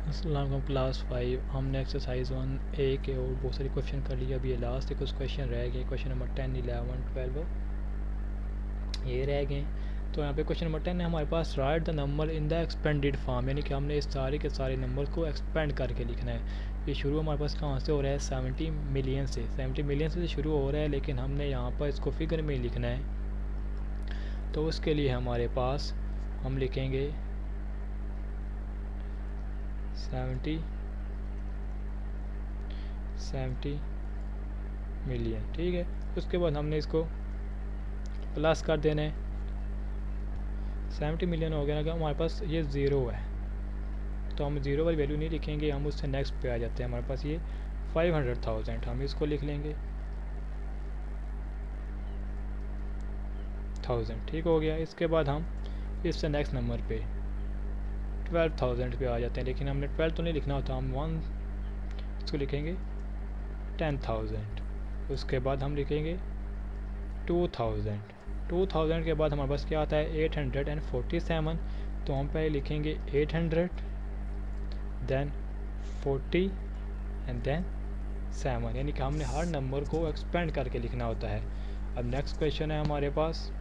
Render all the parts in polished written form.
अस्सलाम वालेकुम क्लास 5। हमने एक्सरसाइज 1A के और बहुत सारे क्वेश्चन कर लिए। अभी ये लास्ट कुछ क्वेश्चन रह गए, क्वेश्चन नंबर 10, 11, 12 ये रह गए। तो यहाँ पे क्वेश्चन नंबर 10 है हमारे पास, right the number in the expanded form, यानी कि हमने इस सारे के सारे नंबर को एक्सपेंड करके लिखना है। ये शुरू हमारे पास कहाँ से हो रहा है? 70 मिलियन से। 70 मिलियन से शुरू हो रहा है, लेकिन हमने यहाँ पर इसको फिगर में लिखना है। तो उसके लिए हमारे पास हम लिखेंगे 70 मिलियन, ठीक है। उसके बाद हमने इसको प्लस कर देना है। 70 मिलियन हो गया ना कि हमारे पास ये ज़ीरो है, तो हम ज़ीरो वाली वैल्यू नहीं लिखेंगे, हम उससे नेक्स्ट पे आ जाते हैं। हमारे पास ये 500,000, हम इसको लिख लेंगे 1000, ठीक हो गया। इसके बाद हम इससे नेक्स्ट नंबर पे 12,000 पे आ जाते हैं, लेकिन हमने 12 तो नहीं लिखना होता, हम 1 इसको लिखेंगे 10,000। उसके बाद हम लिखेंगे 2000। 2000 के बाद हमारे पास क्या आता है? 847। तो हम पहले लिखेंगे 800, देन 40 एंड देन 7, यानी कि हमने हर नंबर को एक्सपेंड करके लिखना होता है। अब नेक्स्ट क्वेश्चन है हमारे पास,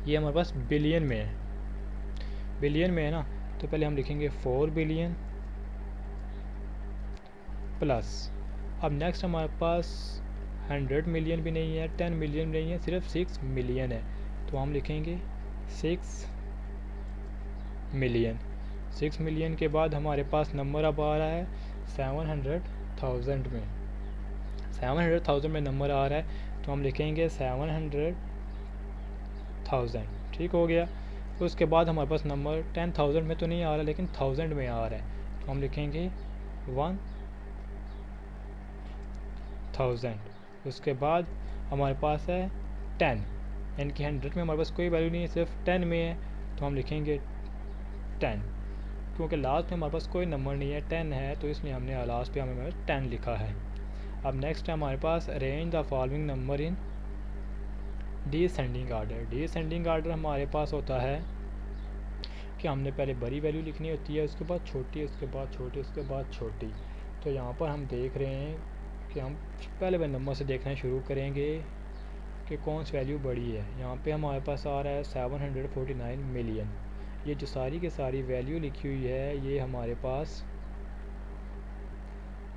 ये हमारे पास बिलियन में है। बिलियन में है ना, तो पहले हम लिखेंगे 4 बिलियन प्लस। अब नेक्स्ट हमारे पास 100 मिलियन भी नहीं है, 10 मिलियन भी नहीं है, सिर्फ 6 मिलियन है। तो हम लिखेंगे 6 मिलियन। 6 मिलियन के बाद हमारे पास नंबर अब आ रहा है 700,000 में। 700,000 में नंबर आ रहा है, तो हम लिखेंगे 700,000, ठीक हो गया। उसके बाद हमारे पास नंबर 10,000 में तो नहीं आ रहा, लेकिन 1000 में आ रहा है, तो हम लिखेंगे 1000। उसके बाद हमारे पास है 10, यानी कि 100 में हमारे पास कोई वैल्यू नहीं है, सिर्फ 10 में है, तो हम लिखेंगे 10। क्योंकि लास्ट में हमारे पास कोई नंबर नहीं है, 10 है, तो इसलिए हमने लास्ट पे हमें 10 लिखा है। अब नेक्स्ट है हमारे पास, arrange the following number in descending order. Descending order हमारे पास होता है कि हमने पहले बड़ी वैल्यू लिखनी होती है, उसके बाद छोटी, उसके बाद छोटी, उसके बाद छोटी। तो यहाँ पर हम देख रहे हैं कि हम पहले वाले नंबर से देखना शुरू करेंगे कि कौन सी वैल्यू बड़ी है। यहाँ पे हमारे पास आ रहा है 749 मिलियन। ये जो सारी की सारी वैल्यू लिखी हुई है, ये हमारे पास,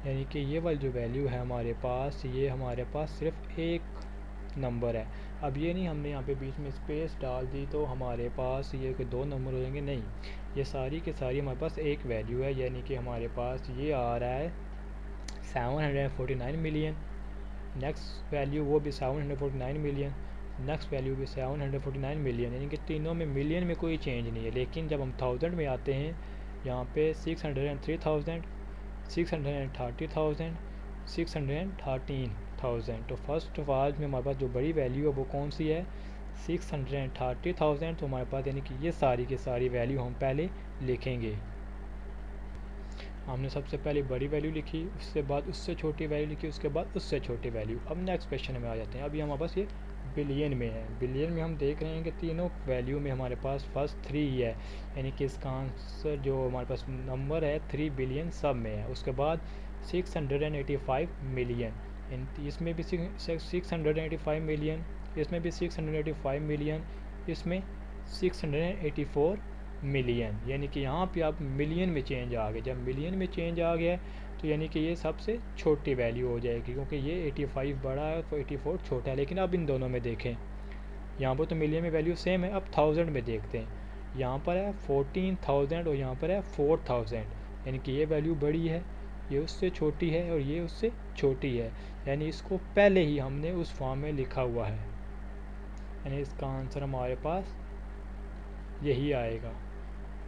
यानी कि ये वाली जो वैल्यू है हमारे पास, ये हमारे पास सिर्फ एक नंबर है। अब ये नहीं हमने यहाँ पे बीच में स्पेस डाल दी तो हमारे पास ये कोई दो नंबर हो जाएंगे, नहीं, ये सारी के सारी हमारे पास एक वैल्यू है। यानी कि हमारे पास ये आ रहा है 749 मिलियन, नेक्स्ट वैल्यू वो भी 749 मिलियन, नेक्स्ट वैल्यू भी 749 मिलियन, यानी कि तीनों में मिलियन में कोई चेंज नहीं है। लेकिन जब हम 1000 में आते हैं, यहाँ पे 603,000, 630,000, 613,000। तो फर्स्ट ऑफ ऑल में हमारे पास जो बड़ी वैल्यू है वो कौन सी है? 630,000। तो हमारे पास यानी कि ये सारी की सारी वैल्यू हम पहले लिखेंगे। हमने सबसे पहले बड़ी वैल्यू लिखी, उसके बाद उससे छोटी वैल्यू लिखी, उसके बाद उससे छोटी वैल्यू। अब नेक्स्ट क्वेश्चन में आ जाते हैं। अभी हमारे पास ये बिलियन में है। बिलियन में हम देख रहे हैं कि तीनों वैल्यू में हमारे पास फर्स्ट 3 ही है, यानी कि इसका आंसर जो हमारे पास नंबर है 3 बिलियन सब में है। उसके बाद 685 मिलियन, इसमें भी 685 मिलियन, इसमें भी 685 मिलियन, इसमें 684 मिलियन, यानी कि यहाँ पे आप मिलियन में चेंज आ गए। जब मिलियन में चेंज आ गया तो यानी कि ये सबसे छोटी वैल्यू हो जाएगी, क्योंकि ये 85 बड़ा है तो 84 छोटा है। लेकिन अब इन दोनों में देखें, यहाँ पर तो मिलियन में वैल्यू सेम है। अब 1000 में देखते हैं, यहाँ पर है 14,000 और यहाँ पर है 4000, यानी कि ये वैल्यू बड़ी है, ये उससे छोटी है और ये उससे छोटी है, यानी इसको पहले ही हमने उस फॉर्म में लिखा हुआ है, यानी इसका आंसर हमारे पास यही आएगा।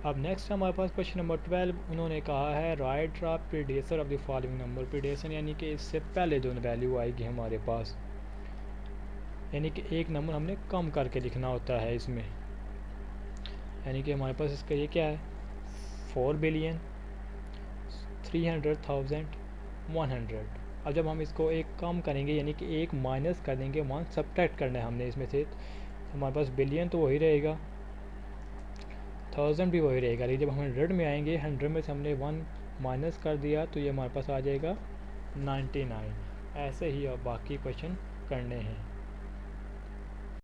अब नेक्स्ट हमारे पास क्वेश्चन नंबर 12, उन्होंने कहा है right the predecessor of the following number. Predecessor यानी कि इससे पहले जो वैल्यू आएगी हमारे पास, यानी कि एक नंबर हमने कम करके लिखना होता है इसमें। यानी कि हमारे पास इसका ये क्या है? 4,300,100। अब जब हम इसको एक कम करेंगे, यानी कि एक माइनस कर देंगे, 1 सब्ट्रैक्ट करना है हमने इसमें से, तो हमारे पास बिलियन तो वही रहेगा, 1000 भी वही रहेगा। लेकिन जब हम 100 में आएंगे, 100 में से हमने 1 माइनस कर दिया तो ये हमारे पास आ जाएगा 99। ऐसे ही अब बाकी क्वेश्चन करने हैं।